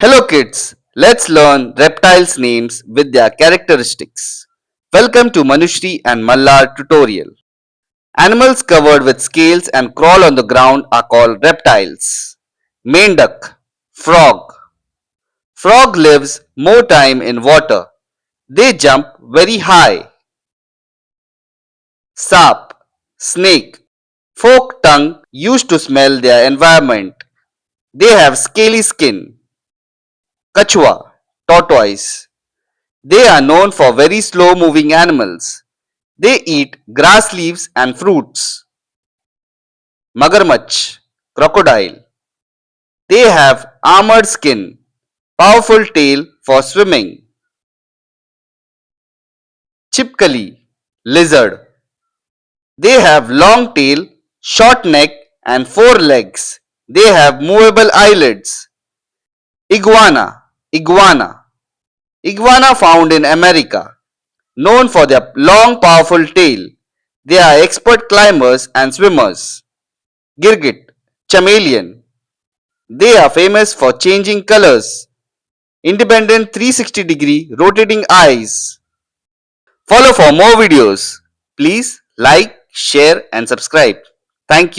Hello kids, let's learn reptiles names with their characteristics. Welcome to Manushri and Malhar tutorial. Animals covered with scales and crawl on the ground are called reptiles. Main duck, frog. Frog lives more time in water. They jump very high. Sap, snake. Forked tongue used to smell their environment. They have scaly skin. Kachua, tortoise. They are known for very slow moving animals. They eat grass leaves and fruits. Magarmach, crocodile. They have armored skin, powerful tail for swimming. Chipkali, lizard. They have long tail, short neck and four legs. They have movable eyelids. Iguana. Iguana found in America. Known for their long powerful tail. They are expert climbers and swimmers. Girgit, chameleon. They are famous for changing colors. Independent 360-degree rotating eyes. Follow for more videos. Please like, share and subscribe. Thank you.